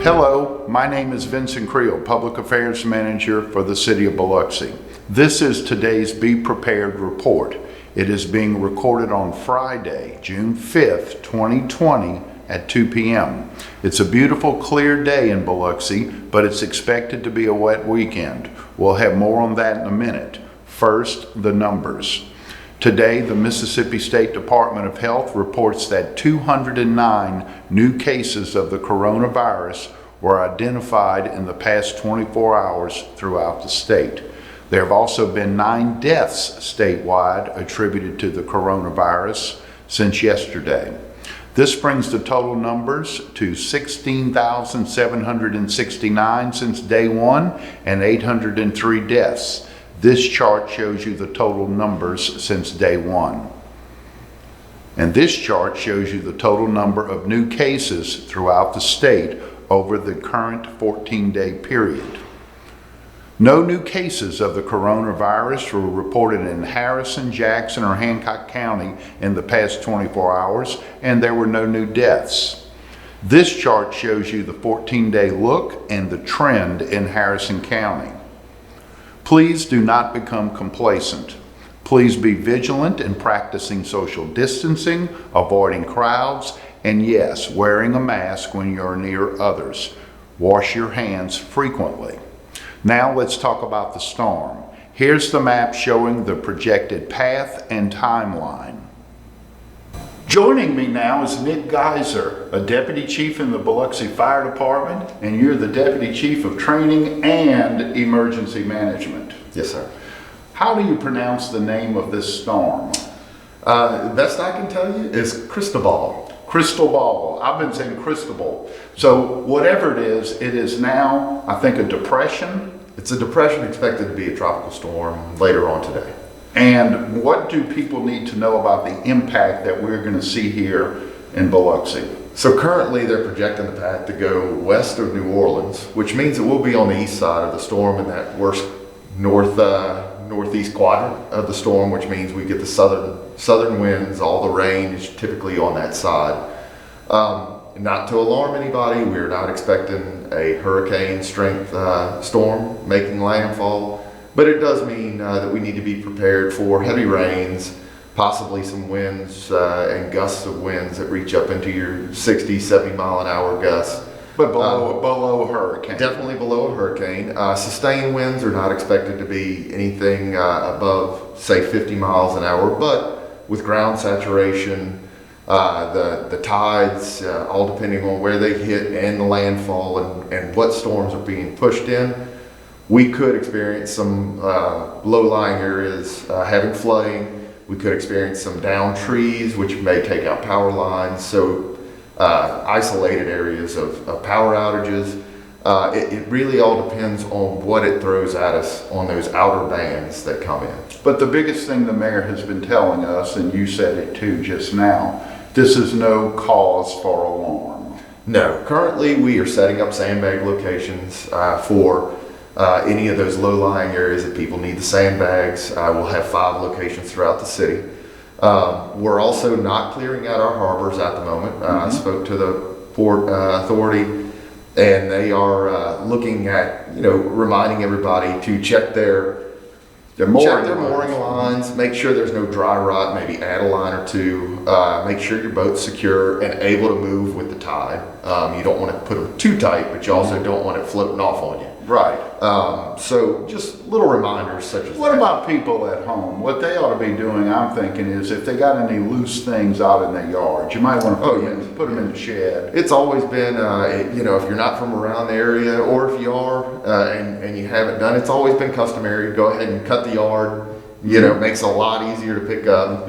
Hello, my name is Vincent Creel, Public Affairs Manager for the City of Biloxi. This is today's Be Prepared report. It is being recorded on Friday, June 5th, 2020 at 2 p.m. It's a beautiful, clear day in Biloxi, but it's expected to be a wet weekend. We'll have more on that in a minute. First, the numbers. Today, the Mississippi State Department of Health reports that 209 new cases of the coronavirus were identified in the past 24 hours throughout the state. There have also been 9 deaths statewide attributed to the coronavirus since yesterday. This brings the total numbers to 16,769 since day one and 803 deaths. This chart shows you the total numbers since day one. And this chart shows you the total number of new cases throughout the state over the current 14-day period. No new cases of the coronavirus were reported in Harrison, Jackson, or Hancock County in the past 24 hours, and there were no new deaths. This chart shows you the 14-day look and the trend in Harrison County. Please do not become complacent. Please be vigilant in practicing social distancing, avoiding crowds, and yes, wearing a mask when you're near others. Wash your hands frequently. Now let's talk about the storm. Here's the map showing the projected path and timeline. Joining me now is Nick Geiser, a Deputy Chief in the Biloxi Fire Department, and you're the Deputy Chief of Training and Emergency Management. Yes, sir. How do you pronounce the name of this storm? Best I can tell you is Cristobal. Cristobal. I've been saying Cristobal. So whatever it is now, I think, a depression. It's a depression expected to be a tropical storm later on today. And what do people need to know about the impact that we're going to see here in Biloxi? So currently they're projecting the path to go west of New Orleans, which means it will be on the east side of the storm in that worst northeast quadrant of the storm, which means we get the southern winds. All the rain is typically on that side. Not to alarm anybody, we're not expecting a hurricane strength storm making landfall. But it does mean that we need to be prepared for heavy rains, possibly some winds and gusts of winds that reach up into your 60, 70 mile an hour gusts. But below a hurricane. Definitely below a hurricane. Sustained winds are not expected to be anything above, say, 50 miles an hour. But with ground saturation, the tides, all depending on where they hit and the landfall and what storms are being pushed in, we could experience some low-lying areas having flooding. We could experience some downed trees, which may take out power lines. So isolated areas of power outages. It really all depends on what it throws at us on those outer bands that come in. But the biggest thing the mayor has been telling us, and you said it too just now, this is no cause for alarm. No, currently we are setting up sandbag locations for any of those low-lying areas that people need the sandbags. We'll have 5 locations throughout the city. We're also not clearing out our harbors at the moment. I spoke to the Port Authority, and they are looking at, reminding everybody to check their mooring lines, make sure there's no dry rot, maybe add a line or 2, make sure your boat's secure and able to move with the tide. You don't want to put them too tight, but you also don't want it floating off on you. Right. So just little reminders such as What about people at home? What they ought to be doing, I'm thinking, is if they got any loose things out in their yard, you might want to put them in the shed. It's always been, if you're not from around the area, or if you are and you haven't done, it's always been customary to go ahead and cut the yard. Makes it a lot easier to pick up.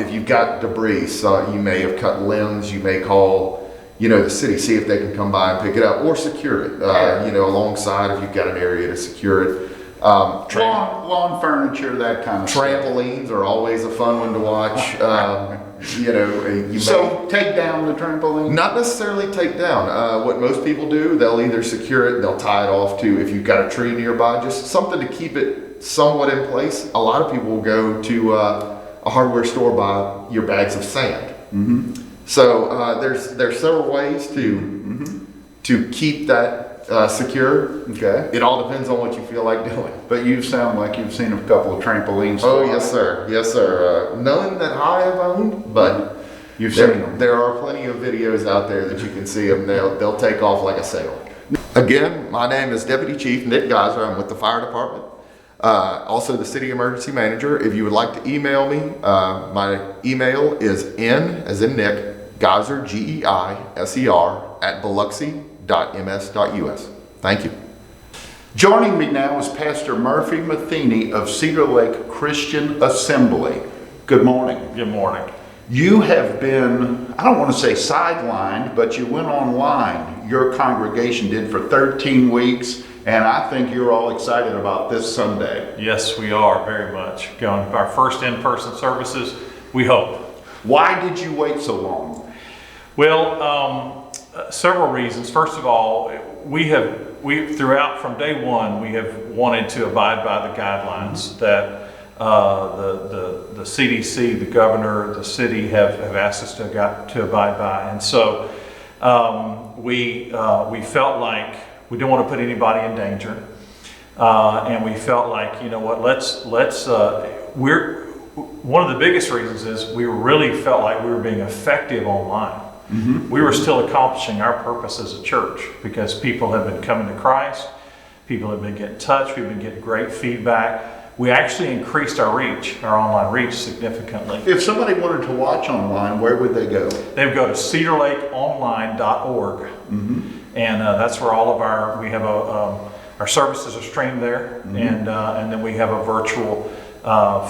If you've got debris, so you may have cut limbs, you may call the city, see if they can come by and pick it up or secure it, alongside if you've got an area to secure it. Lawn furniture, that kind of trampolines are always a fun one to watch. Take down the trampoline? Not necessarily take down. What most people do, they'll either secure it, they'll tie it off to, if you've got a tree nearby, just something to keep it somewhat in place. A lot of people will go to a hardware store, buy your bags of sand. So there's several ways to to keep that secure. Okay. It all depends on what you feel like doing. But you sound like you've seen a couple of trampolines. Oh, yes, sir. Yes, sir. None that I have owned, but You've seen them. there are plenty of videos out there that you can see them. They'll take off like a sail. Again, my name is Deputy Chief Nick Geiser. I'm with the fire department. Also the city emergency manager. If you would like to email me, my email is N as in Nick, Geiser, Geiser, at biloxi.ms.us. Thank you. Joining me now is Pastor Murphy Matheny of Cedar Lake Christian Assembly. Good morning. Good morning. You have been, I don't want to say sidelined, but you went online. Your congregation did for 13 weeks, and I think you're all excited about this Sunday. Yes, we are very much. Going our first in-person services, we hope. Why did you wait so long? Well, several reasons. First of all, we throughout from day one, we have wanted to abide by the guidelines that the CDC, the governor, the city have asked us to abide by. And so we felt like we didn't want to put anybody in danger. And we felt like, you know what, one of the biggest reasons is we really felt like we were being effective online. Mm-hmm. We were still accomplishing our purpose as a church because people have been coming to Christ, people have been getting in touch, we've been getting great feedback. We actually increased our reach, our online reach significantly. If somebody wanted to watch online, where would they go? They would go to cedarlakeonline.org. Mm-hmm. And that's where all of our services are streamed there. Mm-hmm. And then we have a virtual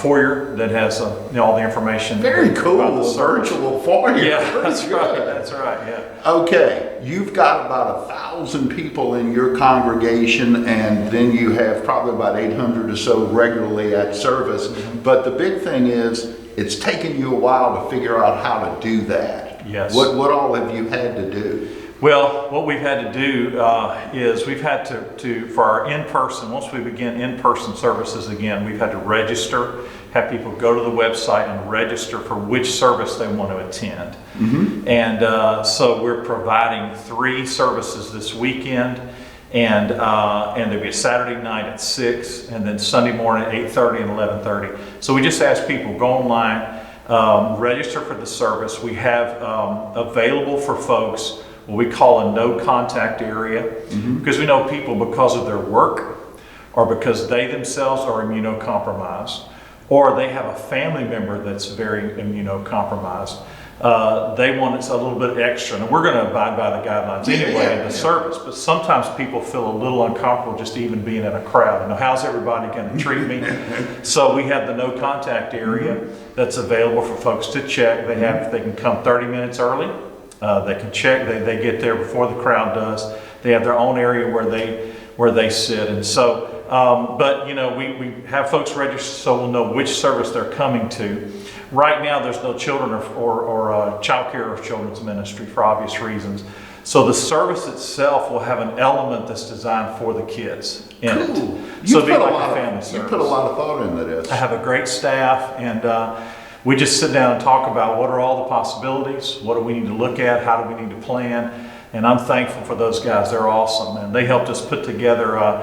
foyer that has all the information. Very cool, the virtual foyer. Yeah, that's right. That's right. Yeah. Okay, you've got about 1,000 people in your congregation, and then you have probably about 800 or so regularly at service. Mm-hmm. But the big thing is, it's taken you a while to figure out how to do that. Yes. What all have you had to do? Well, what we've had to do is we've had to for our in-person, once we begin in-person services again, we've had to register, have people go to the website and register for which service they want to attend. Mm-hmm. And so we're providing 3 services this weekend, and there'll be a Saturday night at 6, and then Sunday morning at 8:30 and 11:30. So we just ask people, go online, register for the service. We have available for folks what we call a no contact area, mm-hmm. because we know people, because of their work or because they themselves are immunocompromised or they have a family member that's very immunocompromised, they want it a little bit extra. And we're going to abide by the guidelines anyway in the service, but sometimes people feel a little uncomfortable just even being in a crowd. You know, how's everybody going to treat me? So we have the no contact area mm-hmm. that's available for folks to check. They can come 30 minutes early. They can check. They get there before the crowd does. They have their own area where they sit. And so, but you know, we have folks register so we'll know which service they're coming to. Right now, there's no children or child care or children's ministry for obvious reasons. So the service itself will have an element that's designed for the kids in it. So it'll be like a family service. You put a lot of thought into this. I have a great staff, and we just sit down and talk about what are all the possibilities, what do we need to look at, how do we need to plan, and I'm thankful for those guys. They're awesome, and they helped us put together a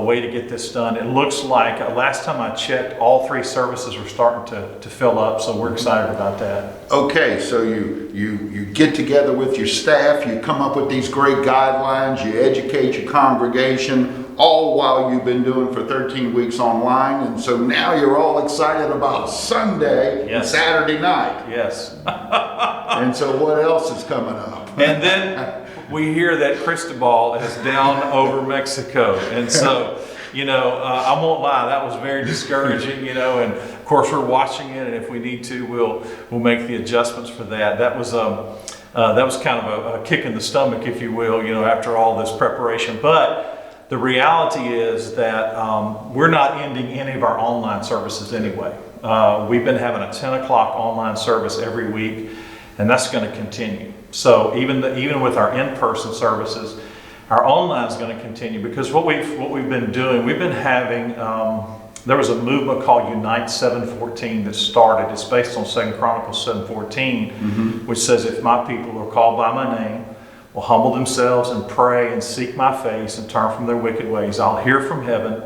way to get this done. It looks like, last time I checked, all 3 services were starting to fill up, so we're excited about that. Okay, so you get together with your staff, you come up with these great guidelines, you educate your congregation, all while you've been doing for 13 weeks online, and so now you're all excited about Sunday and Saturday night. Yes. And so what else is coming up? And then we hear that Cristobal is down over Mexico, and so, you know, I won't lie, that was very discouraging, you know, and of course we're watching it, and if we need to, we'll make the adjustments for that. That was kind of a kick in the stomach, if you will, you know, after all this preparation. But the reality is that we're not ending any of our online services anyway. We've been having a 10 o'clock online service every week, and that's going to continue. So even with our in-person services, our online is going to continue, because what we've been doing, we've been having, there was a movement called Unite 714 that started. It's based on 2 Chronicles 7:14, mm-hmm. which says, if my people are called by my name, will humble themselves and pray and seek my face and turn from their wicked ways, I'll hear from heaven,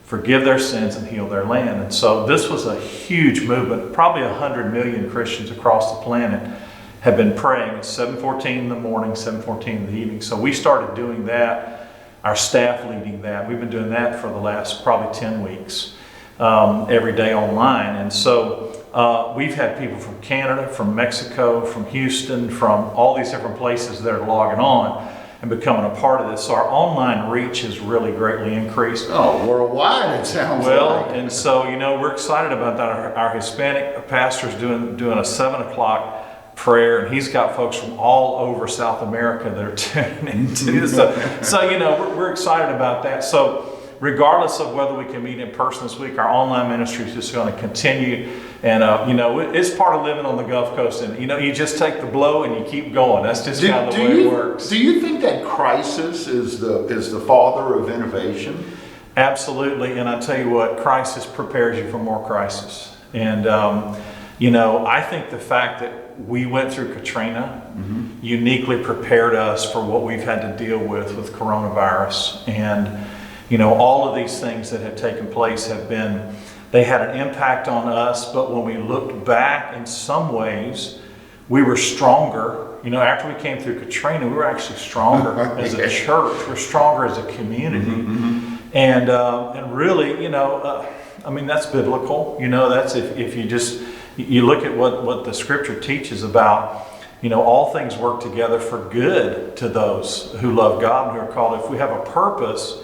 forgive their sins, and heal their land. And so this was a huge movement. Probably 100 million Christians across the planet have been praying at 7:14 in the morning, 7:14 in the evening. So we started doing that, our staff leading that. We've been doing that for the last probably 10 weeks, every day online. And so we've had people from Canada, from Mexico, from Houston, from all these different places that are logging on and becoming a part of this. So our online reach has really greatly increased. Oh, worldwide it sounds like. And so, we're excited about that. Our Hispanic pastor's doing a 7 o'clock prayer, and he's got folks from all over South America that are tuning into. So we're excited about that. So regardless of whether we can meet in person this week, our online ministry is just going to continue. And, it's part of living on the Gulf Coast. And, you just take the blow and you keep going. That's just kind of the way it works. Do you think that crisis is the father of innovation? Absolutely. And I tell you what, crisis prepares you for more crisis. And, I think the fact that we went through Katrina uniquely prepared us for what we've had to deal with coronavirus. And, all of these things that have taken place they had an impact on us, but when we looked back, in some ways, we were stronger. After we came through Katrina, we were actually stronger as a church. We're stronger as a community. And really, that's biblical. That's if you look at what the scripture teaches about, all things work together for good to those who love God and who are called. If we have a purpose,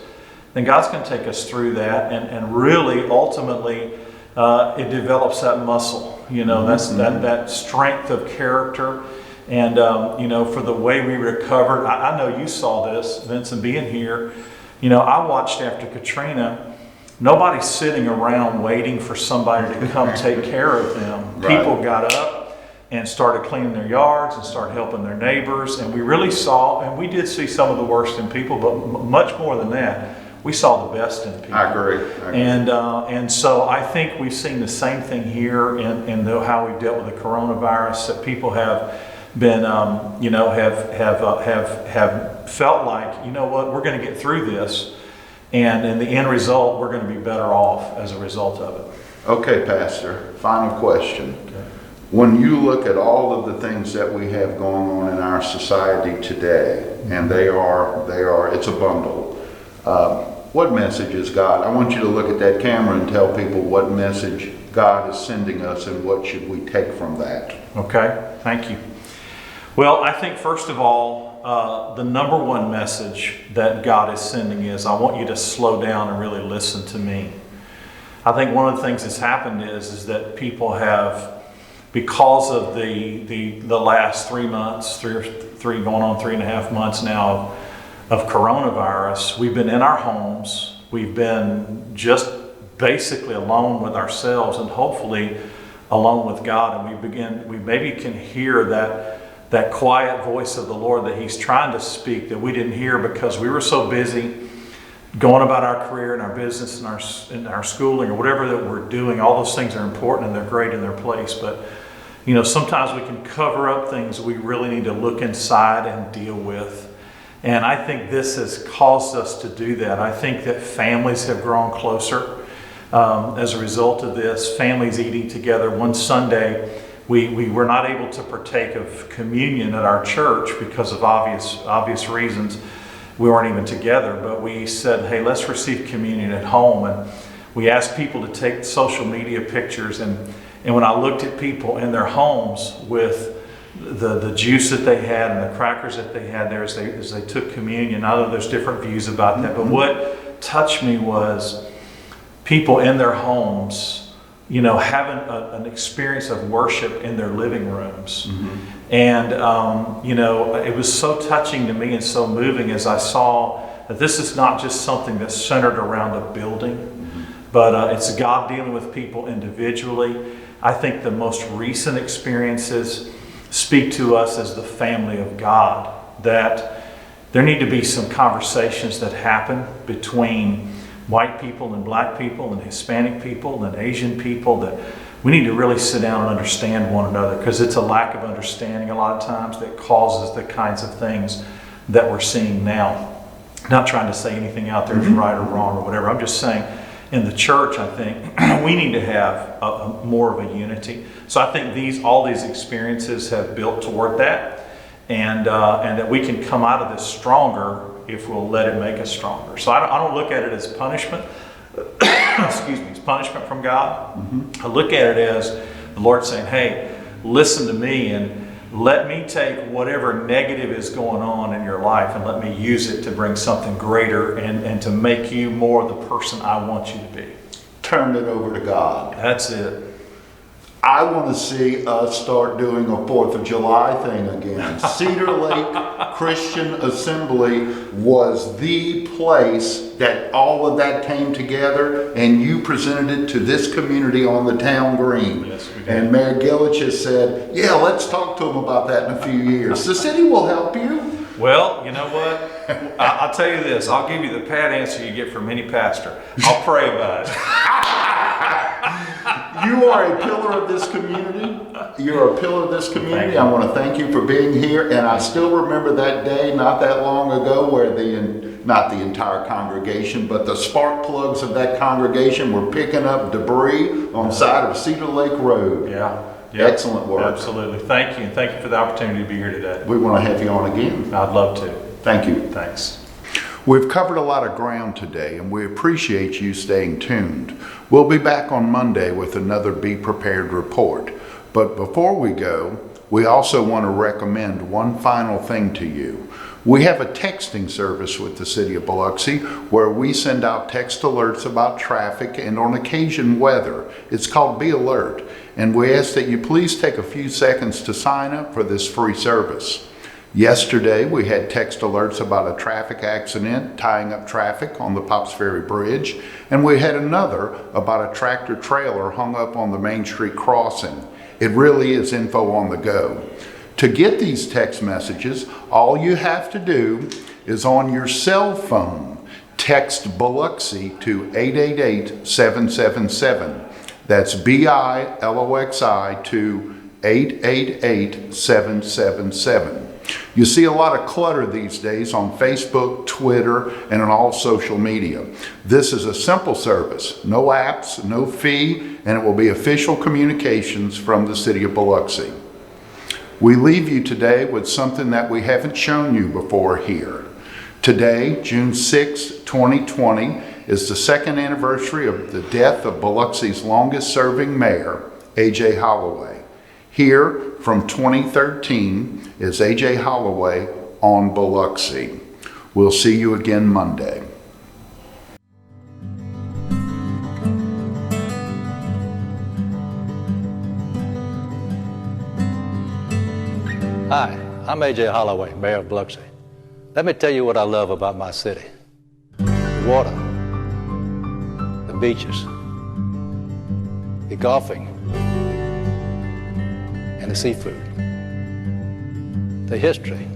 then God's going to take us through that, and really, ultimately, it develops that muscle. That's that strength of character, and for the way we recovered. I know you saw this, Vincent, being here. I watched after Katrina. Nobody's sitting around waiting for somebody to come take care of them. Right. People got up and started cleaning their yards and started helping their neighbors, and we really saw, and we did see some of the worst in people, but much more than that, we saw the best in people. I agree. And so I think we've seen the same thing here in how we've dealt with the coronavirus, that people have been, have felt like, we're going to get through this, and in the end result, we're going to be better off as a result of it. Okay, Pastor, final question. Okay. When you look at all of the things that we have going on in our society today, and it's a bundle, what message is God? I want you to look at that camera and tell people what message God is sending us and what should we take from that. Okay, thank you. Well, I think first of all, the number one message that God is sending is, I want you to slow down and really listen to me. I think one of the things that's happened is that people have, because of the last 3 months, three going on 3.5 months now of coronavirus, we've been in our homes. We've been just basically alone with ourselves, and hopefully alone with God. And we maybe can hear that quiet voice of the Lord that He's trying to speak, that we didn't hear because we were so busy going about our career and our business and our schooling or whatever that we're doing. All those things are important and they're great in their place, but sometimes we can cover up things we really need to look inside and deal with. And I think this has caused us to do that. I think that families have grown closer as a result of this. Families eating together. One Sunday, we were not able to partake of communion at our church because of obvious reasons. We weren't even together, but we said, hey, let's receive communion at home. And we asked people to take social media pictures. And when I looked at people in their homes with the juice that they had and the crackers that they had there as they took communion, I know there's different views about that, but what touched me was people in their homes, having an experience of worship in their living rooms. And, it was so touching to me and so moving as I saw that this is not just something that's centered around a building, but it's God dealing with people individually. I think the most recent experiences speak to us as the family of God, that there need to be some conversations that happen between white people and black people and Hispanic people and Asian people, that we need to really sit down and understand one another, because it's a lack of understanding a lot of times that causes the kinds of things that we're seeing now. Not trying to say anything out there is right or wrong or whatever. I'm just saying in the church, I think we need to have more of a unity. So I think all these experiences have built toward that, and that we can come out of this stronger if we'll let it make us stronger. So I don't look at it as punishment. Excuse me, it's punishment from God. I look at it as the Lord saying, hey, listen to me and let me take whatever negative is going on in your life and let me use it to bring something greater and to make you more the person I want you to be. Turn it over to God. That's it. I want to see us start doing a 4th of July thing again. Cedar Lake Christian Assembly was the place that all of that came together, and you presented it to this community on the town green. Yes, we did. And Mayor Gillich has said, yeah, let's talk to them about that in a few years. The city will help you. Well, you know what? I'll tell you this. I'll give you the pat answer you get from any pastor. I'll pray about it. You are a pillar of this community. You're a pillar of this community. I want to thank you for being here. And I still remember that day not that long ago where not the entire congregation, but the spark plugs of that congregation were picking up debris on the side of Cedar Lake Road. Yeah. Excellent work. Absolutely. Thank you. And thank you for the opportunity to be here today. We want to have you on again. I'd love to. Thank you. Thanks. We've covered a lot of ground today, and we appreciate you staying tuned. We'll be back on Monday with another Be Prepared report. But before we go, we also want to recommend one final thing to you. We have a texting service with the City of Biloxi where we send out text alerts about traffic and on occasion weather. It's called Be Alert, and we ask that you please take a few seconds to sign up for this free service. Yesterday, we had text alerts about a traffic accident tying up traffic on the Pops Ferry Bridge, and we had another about a tractor trailer hung up on the Main Street crossing. It really is info on the go. To get these text messages, all you have to do is on your cell phone, text Biloxi to 888-777. That's BILOXI to 888-777. You see a lot of clutter these days on Facebook, Twitter, and on all social media. This is a simple service, no apps, no fee, and it will be official communications from the City of Biloxi. We leave you today with something that we haven't shown you before here. Today, June 6, 2020, is the second anniversary of the death of Biloxi's longest-serving mayor, A.J. Holloway. Here from 2013 is A.J. Holloway on Biloxi. We'll see you again Monday. Hi, I'm A.J. Holloway, Mayor of Biloxi. Let me tell you what I love about my city. The water, the beaches, the golfing, and the seafood, the history,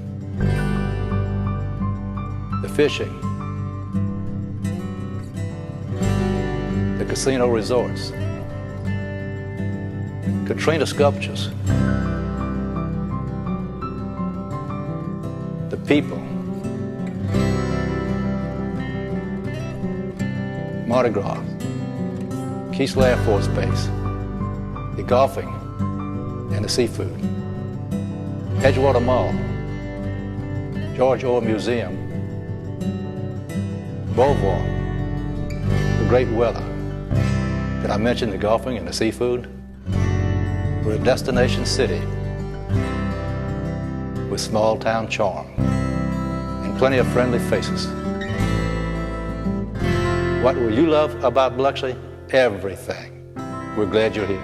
the fishing, the casino resorts, Katrina sculptures, the people, Mardi Gras, Keesler Air Force Base, the golfing, and the seafood, Edgewater Mall, George Orr Museum, Beauvoir, the great weather. Did I mention the golfing and the seafood? We're a destination city with small town charm and plenty of friendly faces. What will you love about Biloxi? Everything. We're glad you're here.